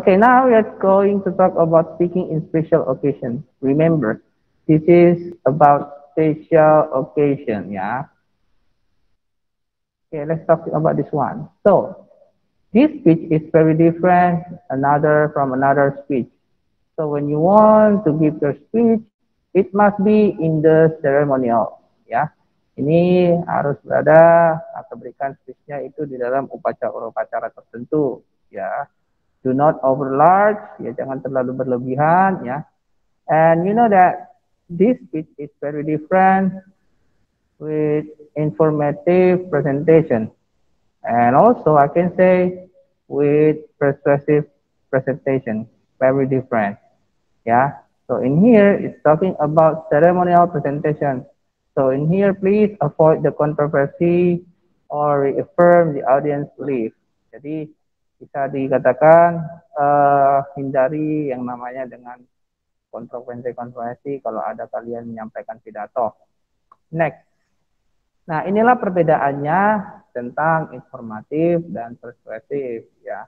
Okay, now we are going to talk about speaking in special occasion. Remember, this is about special occasion, yeah. Okay, let's talk about this one. So, this speech is very different another from another speech. So, when you want to give your speech, it must be in the ceremonial, ya. Ini harus berada atau berikan speechnya itu di dalam upacara tertentu, ya. Do not overlarge, ya jangan terlalu berlebihan, ya. And you know that this speech is very different with informative presentation. And also I can say with persuasive presentation, very different. Yeah. So in here, it's talking about ceremonial presentation. So in here, please avoid the controversy or reaffirm the audience belief. Jadi bisa dikatakan hindari yang namanya dengan kontroversi-kontroversi kalau ada kalian menyampaikan pidato. Next. Nah, inilah perbedaannya tentang informatif dan persuasif ya.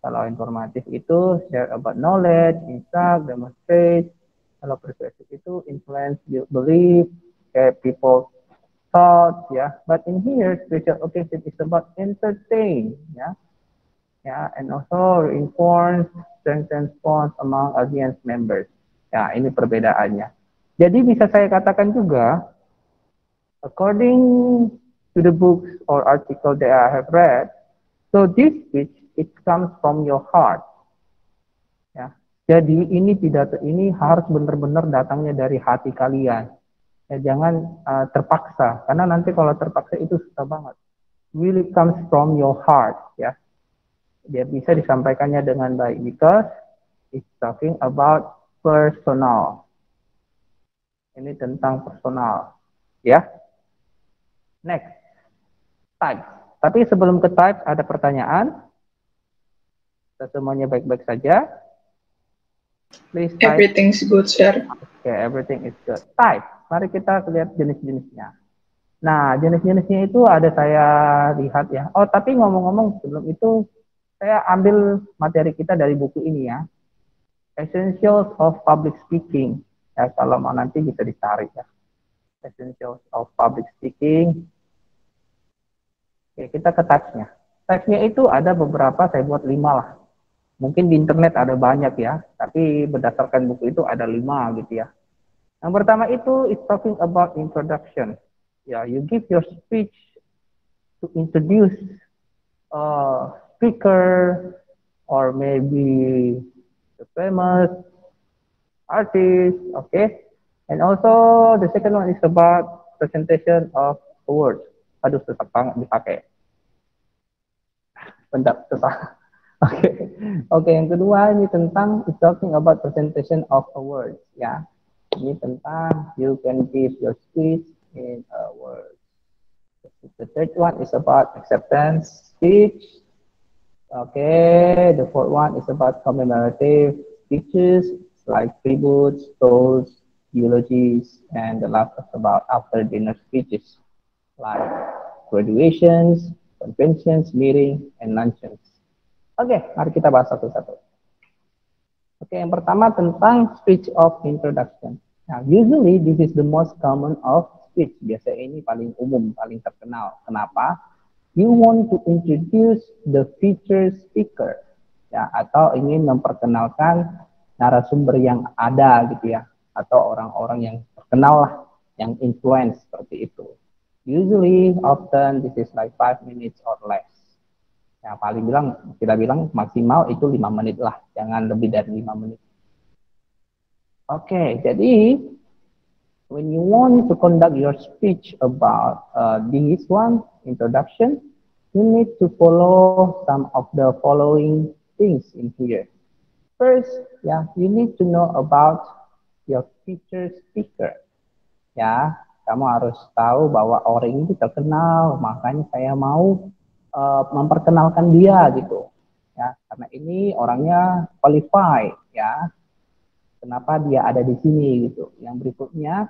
Kalau informatif itu share about knowledge, instruct, demonstrate. Kalau persuasif itu influence, belief, people thoughts ya. But in here special occasion is about entertain ya. Ya, and also reinforce strengthen bonds among audience members. Ya, ini perbedaannya. Jadi bisa saya katakan juga according to the books or article that I have read, so this speech it comes from your heart. Ya. Jadi ini pidato ini harus benar-benar datangnya dari hati kalian. Ya, jangan terpaksa, karena nanti kalau terpaksa itu susah banget. Really comes from your heart, ya. Dia bisa disampaikannya dengan baik because it's talking about personal. Ini tentang personal, ya. Next, type. Tapi sebelum ke type ada pertanyaan. Kita semuanya baik-baik saja. Please type. Everything's good, sir. Okay, everything is good. Type. Mari kita lihat jenis-jenisnya. Nah, jenis-jenisnya itu ada saya lihat ya. Oh, tapi ngomong-ngomong sebelum itu, saya ambil materi kita dari buku ini ya. Essentials of Public Speaking. Ya, kalau mau nanti bisa dicari ya. Essentials of Public Speaking. Oke, kita ke types-nya. Types-nya itu ada beberapa, saya buat 5 lah. Mungkin di internet ada banyak ya, tapi berdasarkan buku itu ada 5 gitu ya. Yang pertama itu is talking about introduction. Ya, you give your speech to introduce a speaker or maybe the famous artist, okay? And also the second one is about presentation of awards. Aduh, susah banget dipakai. Bentar, susah. Oke, oke. Yang kedua ini tentang it's talking about presentation of awards, ya. Ini tentang you can give your speech in awards. The third one is about acceptance speech. Okay, the fourth one is about commemorative speeches like tributes, toasts, eulogies, and the last is about after dinner speeches like graduations, conventions, meeting, and luncheons. Oke, mari kita bahas satu-satu. Oke, yang pertama tentang speech of introduction. Nah, usually this is the most common of speech. Biasanya ini paling umum, paling terkenal. Kenapa? You want to introduce the featured speaker, ya, atau ingin memperkenalkan narasumber yang ada gitu ya, atau orang-orang yang terkenal lah, yang influence seperti itu. Usually, often this is like 5 minutes or less. Ya, paling kita bilang maksimal itu 5 menit lah, jangan lebih dari 5 menit. Oke, jadi when you want to conduct your speech about this one, introduction, you need to follow some of the following things in here. First, ya, you need to know about your featured speaker. Ya, kamu harus tahu bahwa orang ini terkenal, makanya saya mau memperkenalkan dia gitu. Ya, karena ini orangnya qualified ya. Kenapa dia ada di sini gitu. Yang berikutnya,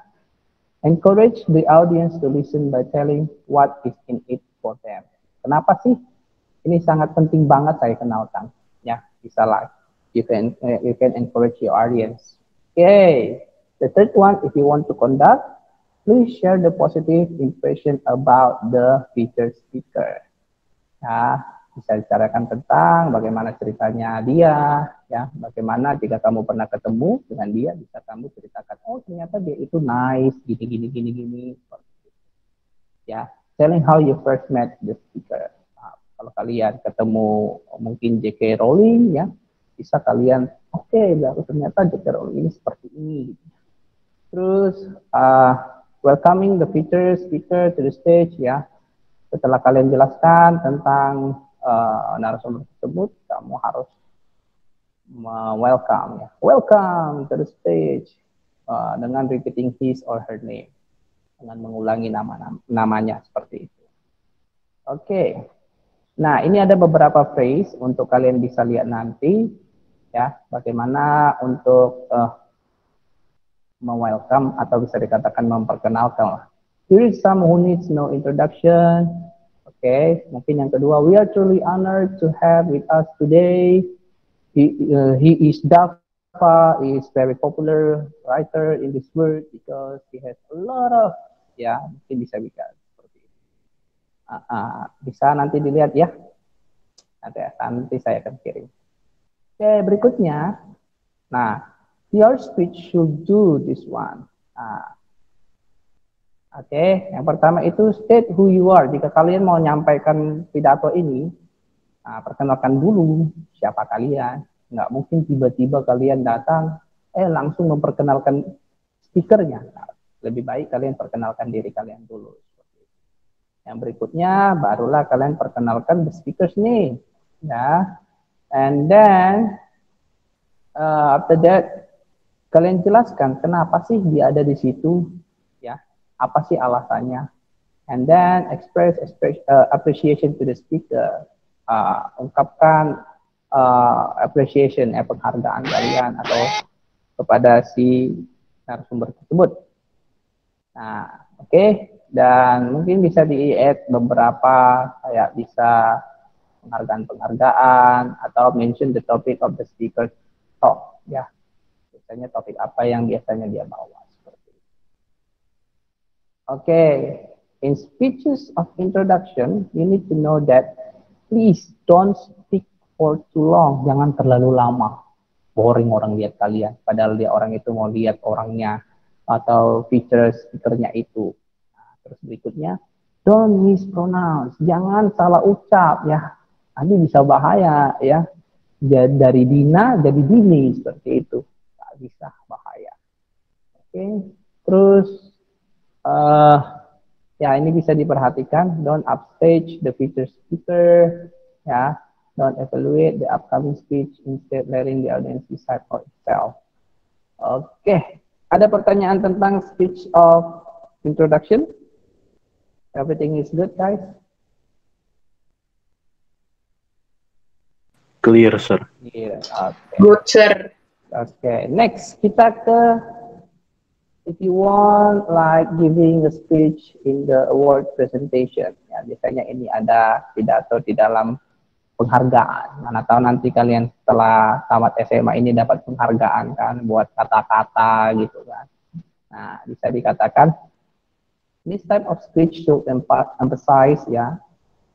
encourage the audience to listen by telling what is in it for them. Kenapa sih? Ini sangat penting banget saya kenalkan. Ya, bisa live. you can encourage your audience. Okay, the third one, if you want to conduct, please share the positive impression about the featured speaker. Ya, bisa bicarakan tentang bagaimana ceritanya dia, ya, bagaimana jika kamu pernah ketemu dengan dia, bisa kamu ceritakan, oh ternyata dia itu nice, gini. Ya, telling how you first met the speaker. Nah, kalau kalian ketemu mungkin J.K. Rowling, ya, bisa kalian, oke, baru ternyata J.K. Rowling ini seperti ini. Terus, welcoming the featured speaker to the stage, ya. Setelah kalian jelaskan tentang narasumber tersebut, kamu harus welcome, ya. Welcome to the stage dengan repeating his or her name, dengan mengulangi namanya seperti itu. Oke. Nah, ini ada beberapa phrase untuk kalian bisa lihat nanti, ya, bagaimana untuk welcome atau bisa dikatakan memperkenalkan. Here is some who needs no introduction. Oke, mungkin yang kedua, we are truly honored to have with us today. He is Dafa, he is very popular writer in this world because he has a lot of, ya, mungkin bisa seperti itu. Bisa nanti dilihat ya. Nanti saya akan kirim. Oke, berikutnya. Nah, your speech should do this one. Oke, yang pertama itu state who you are. Jika kalian mau menyampaikan pidato ini, perkenalkan dulu siapa kalian. Nggak mungkin tiba-tiba kalian datang, langsung memperkenalkan speakernya. Nah, lebih baik kalian perkenalkan diri kalian dulu. Yang berikutnya, barulah kalian perkenalkan the speakers nih. Ya. And then, after that, kalian jelaskan kenapa sih dia ada di situ. Ya. Apa sih alasannya? And then express appreciation to the speaker. Ungkapkan appreciation, penghargaan kalian atau kepada si narasumber tersebut. Nah, oke. Dan mungkin bisa di-add beberapa, kayak bisa penghargaan atau mention the topic of the speaker talk. Ya, biasanya topik apa yang biasanya dia bawa. Okay, in speeches of introduction, you need to know that please don't speak for too long. Jangan terlalu lama. Boring orang lihat kalian. Padahal dia orang itu mau lihat orangnya atau speakernya itu. Nah, terus berikutnya, don't mispronounce. Jangan salah ucap ya. Nanti bisa bahaya ya. Dari Dina jadi Dini seperti itu. Tak bisa, bahaya. Oke, terus ya ini bisa diperhatikan, don't upstage the featured speaker, ya, don't evaluate the upcoming speech, instead letting the audience decide for itself. Oke, ada pertanyaan tentang speech of introduction? Everything is good, guys? Clear, sir. Yeah, okay. Good, sir. Okay, next kita ke, if you want like giving a speech in the award presentation, ya biasanya ini ada pidato di dalam penghargaan. Mana tahu nanti kalian setelah tamat SMA ini dapat penghargaan kan, buat kata-kata gitu kan. Nah, bisa dikatakan this type of speech should emphasize, ya,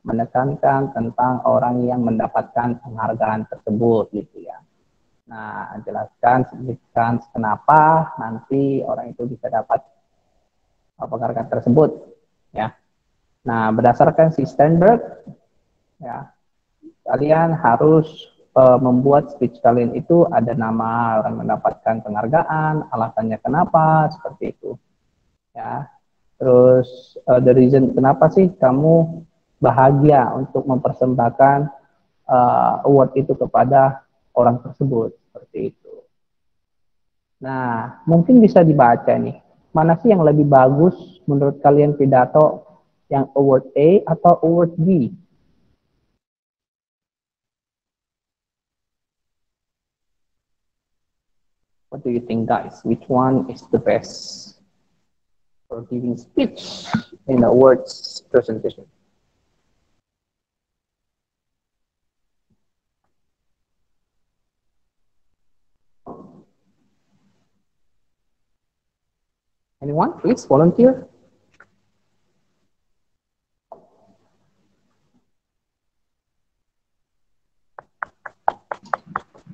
menekankan tentang orang yang mendapatkan penghargaan tersebut gitu ya. Nah, jelaskan sedikit kenapa nanti orang itu bisa dapat penghargaan tersebut, ya. Nah, berdasarkan si Sternberg, ya, kalian harus membuat speech kalian itu ada nama orang mendapatkan penghargaan, alasannya kenapa, seperti itu, ya. Terus the reason kenapa sih kamu bahagia untuk mempersembahkan award itu kepada orang tersebut, seperti itu. Nah, mungkin bisa dibaca nih, mana sih yang lebih bagus menurut kalian pidato, yang award A atau award B? What do you think, guys? Which one is the best for giving speech in the awards presentation? Anyone, please volunteer.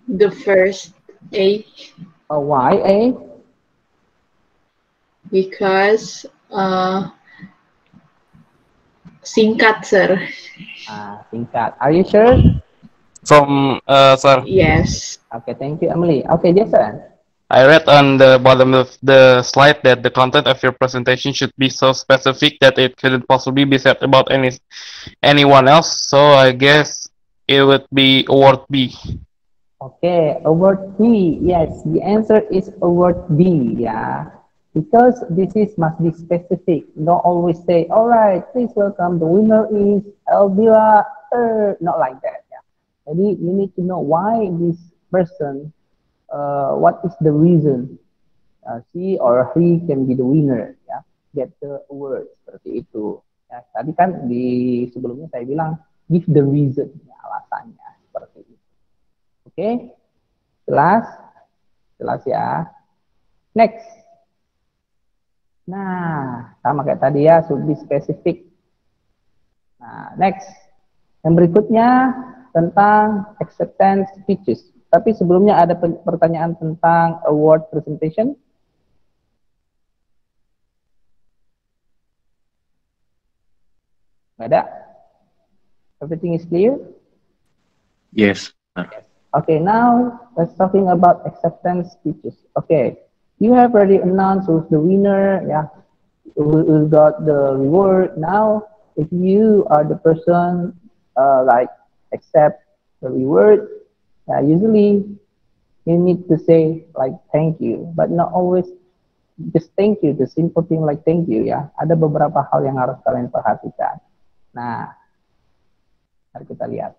The first A. Why A? Because singkat, sir. Singkat. Are you sure? From sir, Yes. Okay, thank you, Emily. Okay, Jason. I read on the bottom of the slide that the content of your presentation should be so specific that it couldn't possibly be said about anyone else. So I guess it would be award B. Okay, award B. Yes, the answer is award B. Yeah, because this is must be specific. Don't always say, "All right, please welcome. The winner is Elvira." Not like that. Yeah. Jadi you need to know why this person. What is the reason she or he can be the winner? Ya, get the award seperti itu. Ya, tadi kan di sebelumnya saya bilang give the reason, ya, alasannya seperti itu. Oke. Jelas? Jelas ya. Next. Nah, sama kayak tadi ya, should be specific. Nah, next. Yang berikutnya tentang acceptance speeches. Tapi sebelumnya ada pertanyaan tentang award presentation. Nggak ada? Everything is clear? Yes. Okay, now let's talking about acceptance speeches. Okay, you have already announced who's the winner, yeah, who got the reward. Now, if you are the person like accept the reward, usually you need to say like thank you, but not always just thank you. The simple thing like thank you, ya. Ada beberapa hal yang harus kalian perhatikan. Nah, mari kita lihat.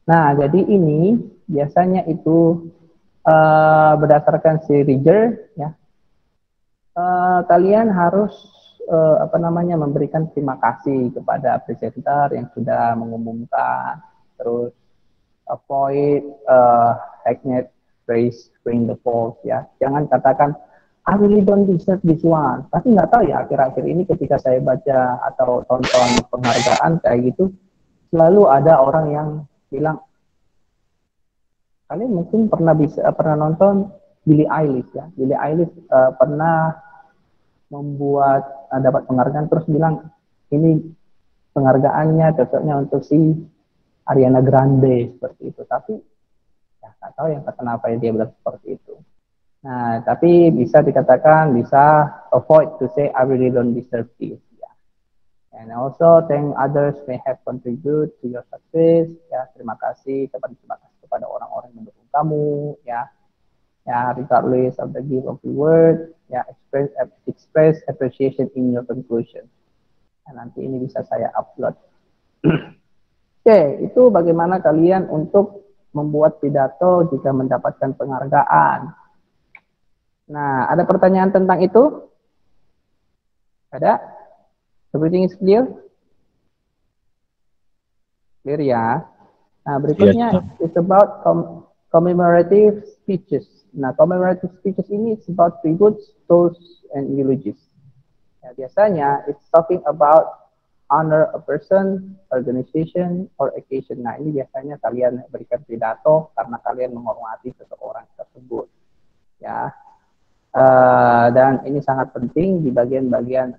Nah, jadi ini biasanya itu berdasarkan si Ridger, ya. Kalian harus memberikan terima kasih kepada presenter yang sudah mengumumkan, terus avoid hackneyed phrase bring the false, ya. Jangan katakan I really don't deserve this one. Tapi nggak tahu ya, akhir-akhir ini ketika saya baca atau tonton penghargaan kayak gitu, selalu ada orang yang bilang, kalian mungkin pernah nonton Billie Eilish, ya. Billie Eilish pernah membuat dapat penghargaan terus bilang ini penghargaannya cocoknya untuk si Ariana Grande seperti itu. Tapi ya nggak tahu yang kenapa dia bilang seperti itu. Nah, tapi bisa dikatakan bisa avoid to say I really don't deserve this. And also thank others may have contribute to your success. Ya, terima kasih kepada orang-orang yang mendukung kamu. Ya, regardless of the gift of the word. Ya, express appreciation in your conclusion. Nah, nanti ini bisa saya upload. Oke, itu bagaimana kalian untuk membuat pidato jika mendapatkan penghargaan. Nah, ada pertanyaan tentang itu? Ada? Everything is clear? Clear ya. Nah, berikutnya it's about commemorative speeches. Nah, commemorative speeches ini it's about tributes, toasts, and eulogies. Ya, biasanya it's talking about honor a person, organization, or occasion. Nah, ini biasanya kalian berikan pidato karena kalian menghormati seseorang tersebut. Ya, dan ini sangat penting di bagian-bagian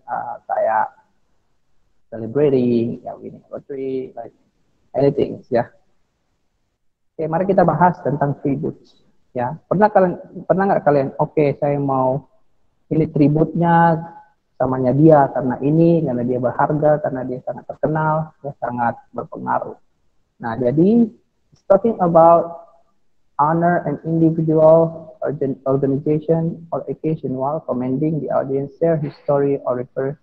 kayak celebrating, ya, winning lottery, like anything, ya. Oke, mari kita bahas tentang tributes, ya. Pernah nggak kalian? Oke, saya mau pilih tributnya samanya dia karena dia berharga, karena dia sangat terkenal, ya, sangat berpengaruh. Nah, jadi talking about honor an individual organization or occasion while commending the audience share his story or refer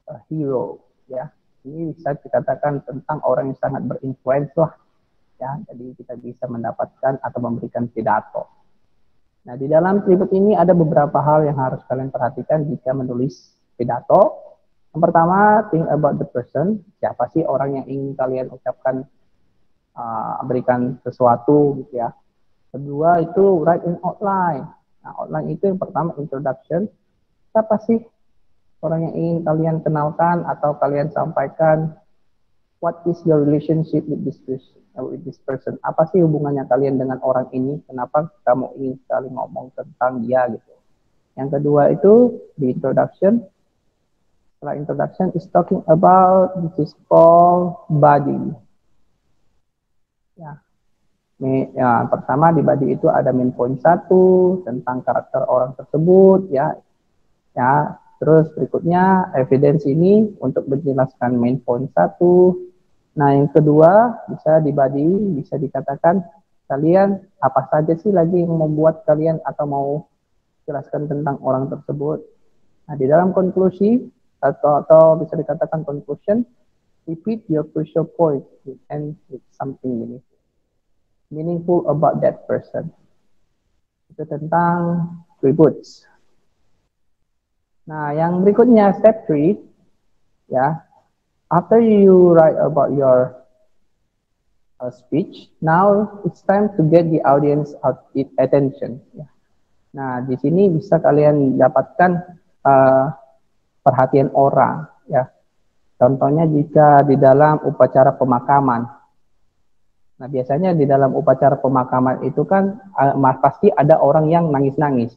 a hero. Ya, ini bisa dikatakan tentang orang yang sangat berinfluence lah, ya. Jadi kita bisa mendapatkan atau memberikan pidato. Nah, di dalam tribute ini ada beberapa hal yang harus kalian perhatikan jika menulis pidato. Yang pertama, think about the person. Siapa sih orang yang ingin kalian ucapkan, berikan sesuatu, gitu ya. Kedua itu write in outline. Nah, outline itu yang pertama introduction. Siapa sih Orang yang ingin kalian kenalkan atau kalian sampaikan, what is your relationship with this person? Apa sih hubungannya kalian dengan orang ini? Kenapa kamu ingin sekali ngomong tentang dia gitu? Yang kedua itu the introduction. Setelah introduction is talking about, this is called body. Ya. Ya, pertama di body itu ada main point 1 tentang karakter orang tersebut, ya. Ya, terus berikutnya evidence ini untuk menjelaskan main point 1. Nah, yang kedua bisa di body, bisa dikatakan kalian apa saja sih lagi yang membuat kalian atau mau jelaskan tentang orang tersebut. Nah, di dalam konklusi atau bisa dikatakan conclusion, repeat your crucial point and with something meaningful about that person. Itu tentang attributes. Nah, yang berikutnya step 3, ya. After you write about your speech, now it's time to get the audience attention. Ya. Nah, di sini bisa kalian dapatkan perhatian orang, ya. Contohnya jika di dalam upacara pemakaman. Nah, biasanya di dalam upacara pemakaman itu kan pasti ada orang yang nangis-nangis.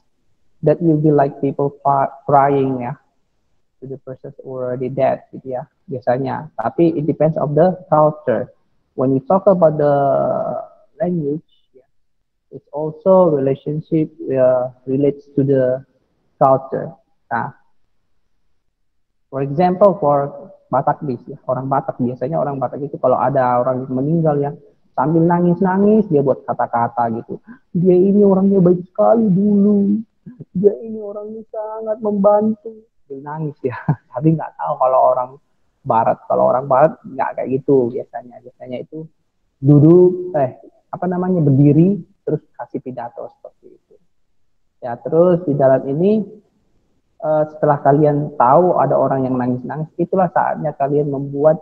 That will be like people crying, ya, to the person who already dead, gitu ya, biasanya. Tapi it depends of the culture. When we talk about the language, it's also relationship relates to the culture. Nah, for example, for Batak ya, orang Batak biasanya orang Batak itu kalau ada orang yang meninggal ya, sambil nangis-nangis dia buat kata-kata gitu. Dia ini orangnya baik sekali dulu. Dia ini orangnya sangat membantu. Dia nangis ya. Tapi nggak tahu kalau orang Barat. Kalau orang Barat nggak kayak gitu biasanya. Biasanya itu duduk, berdiri terus kasih pidato seperti itu. Ya, terus di dalam ini setelah kalian tahu ada orang yang nangis-nangis, itulah saatnya kalian membuat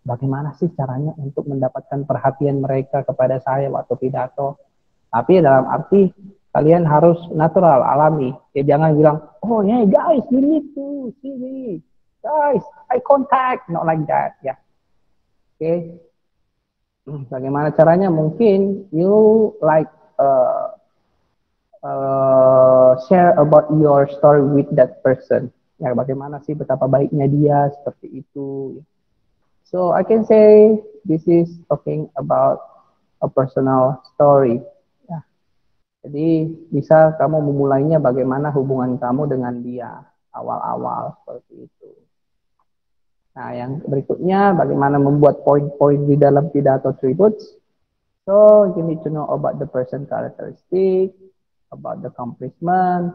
bagaimana sih caranya untuk mendapatkan perhatian mereka kepada saya waktu pidato. Tapi dalam arti kalian harus natural, alami. Ya, jangan bilang, oh yeah guys, you need to see me. Guys, eye contact. Not like that, ya. Oke. Bagaimana caranya? Mungkin you like share about your story with that person. Ya, bagaimana sih betapa baiknya dia seperti itu. So I can say this is talking about a personal story. Ya. Jadi bisa kamu memulainya bagaimana hubungan kamu dengan dia awal-awal seperti itu. Nah, yang berikutnya bagaimana membuat poin-poin di dalam pidato attributes. So you need to know about the person characteristic, about the accomplishment,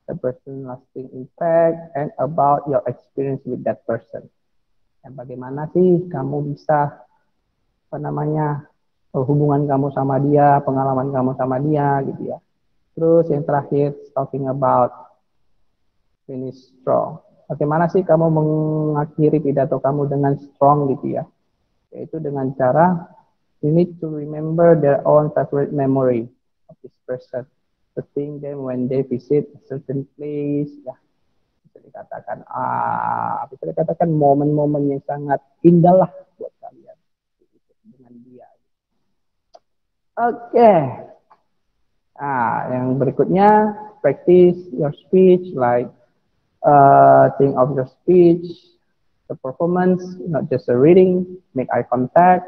the person lasting impact, and about your experience with that person. Dan bagaimana sih kamu bisa hubungan kamu sama dia, pengalaman kamu sama dia gitu ya. Terus yang terakhir talking about finish strong. Bagaimana sih kamu mengakhiri pidato kamu dengan strong gitu ya. Yaitu dengan cara you need to remember their own favorite memory of this person. To think them when they visit a certain place ya. Bisa dikatakan momen-momen yang sangat indah lah buat kalian dengan dia. Oke. Yang berikutnya practice your speech, like think of your speech, the performance, not just a reading. Make eye contact,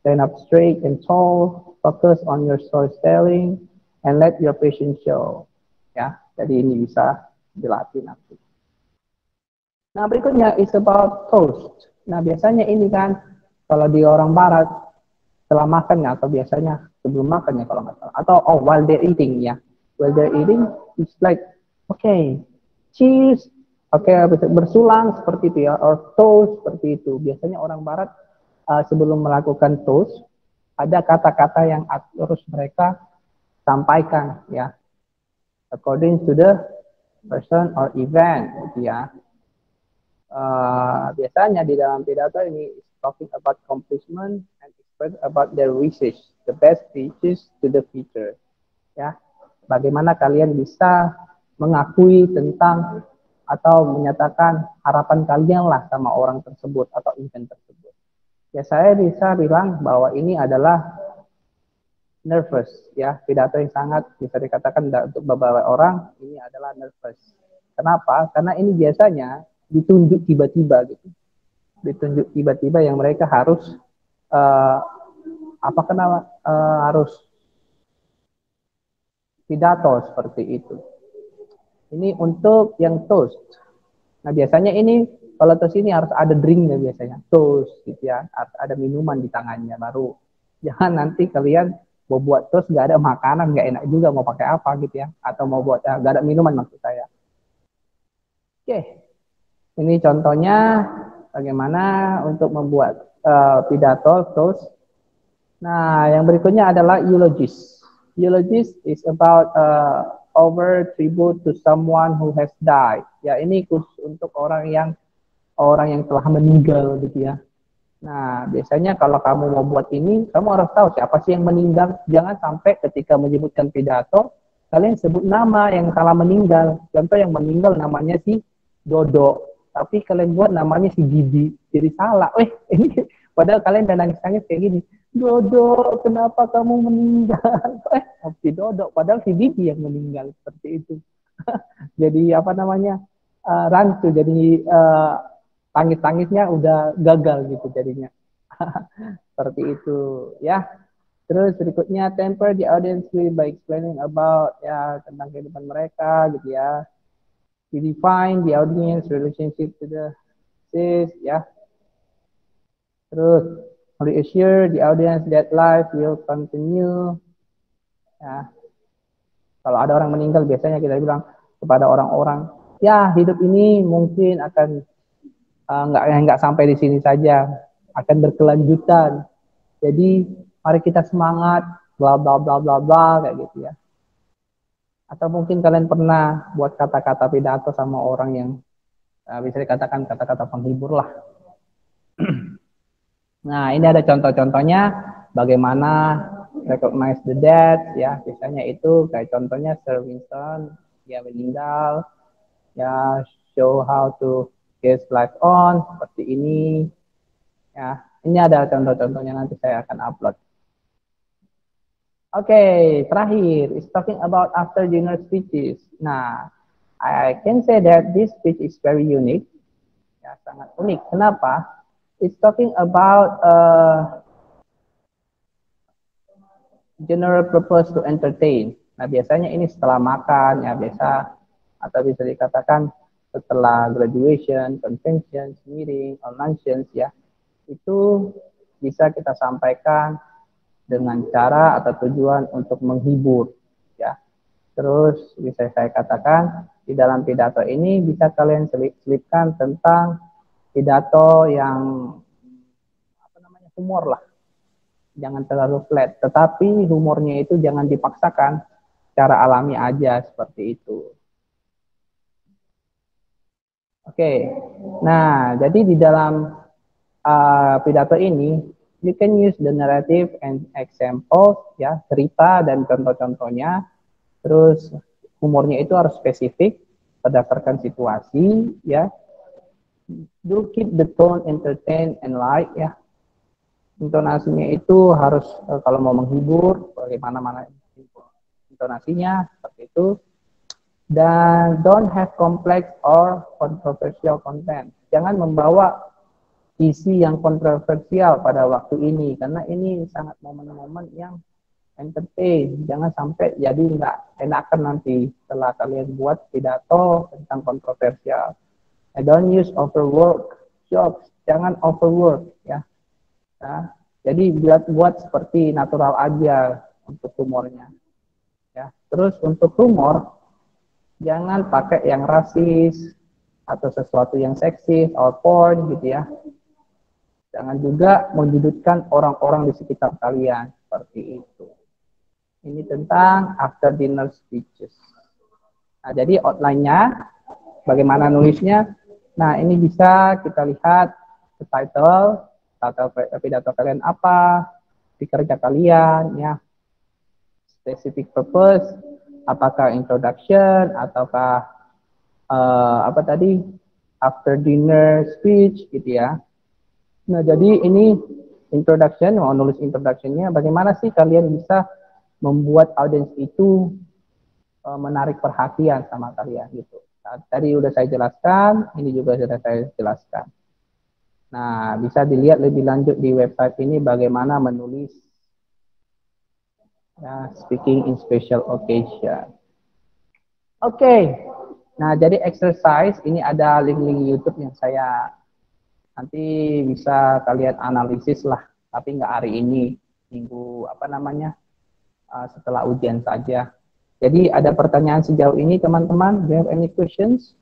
stand up straight and tall, focus on your storytelling, and let your passion show. Ya, jadi ini bisa dilatih nanti. Nah, berikutnya is about toast. Nah, biasanya ini kan kalau di orang Barat setelah makannya atau biasanya sebelum makannya kalau nggak salah, atau while they're eating ya, while they're eating it's like okay, cheers, bersulang seperti itu ya, or toast seperti itu. Biasanya orang Barat sebelum melakukan toast ada kata-kata yang harus mereka sampaikan ya, according to the person or event gitu ya. Biasanya di dalam pidato ini talking about accomplishment and express about their wishes, the best wishes to the future. Ya, bagaimana kalian bisa mengakui tentang atau menyatakan harapan kalian lah sama orang tersebut atau event tersebut. Ya saya bisa bilang bahwa ini adalah nervous, ya pidato yang sangat bisa dikatakan untuk beberapa orang ini adalah nervous. Kenapa? Karena ini biasanya ditunjuk tiba-tiba gitu, ditunjuk tiba-tiba yang mereka harus harus pidato seperti itu. Ini untuk yang toast. Nah biasanya ini kalau toast ini harus ada drinknya biasanya, toast gitu ya, harus ada minuman di tangannya baru. Jangan nanti kalian mau buat toast nggak ada makanan, nggak enak juga mau pakai apa gitu ya, atau mau buat nggak ada minuman maksud saya. Oke, ini contohnya bagaimana untuk membuat pidato toast. Nah yang berikutnya adalah eulogist. Eulogist is about over tribute to someone who has died. Ya ini khusus untuk orang yang telah meninggal gitu ya. Nah, biasanya kalau kamu mau buat ini, kamu harus tahu siapa sih yang meninggal. Jangan sampai ketika menyebutkan pidato, kalian sebut nama yang telah meninggal. Contoh yang meninggal namanya si Dodo, tapi kalian buat namanya si Bibi. Jadi salah. Ini padahal kalian udah nangis-nangis kayak gini. Dodo, kenapa kamu meninggal? Si Dodo, padahal si Bibi yang meninggal seperti itu. Jadi apa namanya? Rancu, jadi tangis-tangisnya udah gagal gitu jadinya. Seperti itu ya. Terus berikutnya temper the audience by explaining about ya tentang kehidupan mereka gitu ya. We define the audience relationship to the sis ya. Terus reassure the audience that life will continue ya. Kalau ada orang meninggal biasanya kita bilang kepada orang-orang ya hidup ini mungkin akan nggak sampai di sini saja, akan berkelanjutan. Jadi mari kita semangat, bla bla bla bla bla kayak gitu ya. Atau mungkin kalian pernah buat kata-kata pidato sama orang yang bisa dikatakan kata-kata penghibur lah. Nah ini ada contoh-contohnya bagaimana recognize the dead ya. Biasanya itu kayak contohnya Sir Winston dia meninggal ya, show how to get live on seperti ini ya. Ini ada contoh-contohnya nanti saya akan upload. Oke, terakhir is talking about after dinner speeches. Nah, I can say that this speech is very unique. Ya, sangat unik. Kenapa? It's talking about general purpose to entertain. Nah, biasanya ini setelah makan ya biasa atau bisa dikatakan setelah graduation, convention, meeting, or luncheons ya, itu bisa kita sampaikan dengan cara atau tujuan untuk menghibur ya. Terus bisa saya katakan di dalam pidato ini bisa kalian selipkan tentang pidato yang humor lah. Jangan terlalu flat, tetapi humornya itu jangan dipaksakan, secara alami aja seperti itu. Oke, nah jadi di dalam pidato ini, you can use the narrative and examples, ya cerita dan contoh-contohnya. Terus humornya itu harus spesifik berdasarkan situasi, ya. Do keep the tone entertain and light, ya. Intonasinya itu harus kalau mau menghibur, bagaimana intonasinya seperti itu. Dan don't have complex or controversial content. Jangan membawa isi yang kontroversial pada waktu ini, karena ini sangat momen-momen yang entertain. Jangan sampai jadi nggak enakan nanti setelah kalian buat pidato tentang kontroversial. Don't use overwork jokes. Jangan overwork ya. Nah, jadi buat seperti natural aja untuk humornya. Ya. Terus untuk humor jangan pakai yang rasis atau sesuatu yang seksis or porn gitu ya. Jangan juga menyudutkan orang-orang di sekitar kalian seperti itu. Ini tentang after dinner speeches. Nah, jadi outline-nya bagaimana nulisnya. Nah, ini bisa kita lihat ke title pidato kalian apa, kerja kalian ya. Specific purpose, apakah introduction ataukah apa tadi, after dinner speech gitu ya. Nah, jadi ini introduction, mau nulis introductionnya, bagaimana sih kalian bisa membuat audiens itu menarik perhatian sama kalian gitu. Nah, tadi udah saya jelaskan, ini juga sudah saya jelaskan. Nah, bisa dilihat lebih lanjut di website ini bagaimana menulis ya, speaking in special occasion. Oke, nah jadi exercise ini ada link-link YouTube yang saya nanti bisa kalian analisis lah, tapi nggak hari ini, minggu apa namanya, setelah ujian saja. Jadi ada pertanyaan sejauh ini teman-teman? Do you have any questions?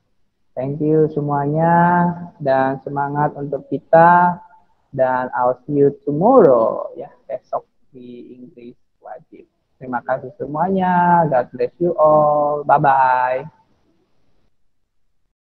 Thank you semuanya dan semangat untuk kita dan I'll see you tomorrow ya, besok di Inggris wajib. Terima kasih semuanya. God bless you all. Bye bye.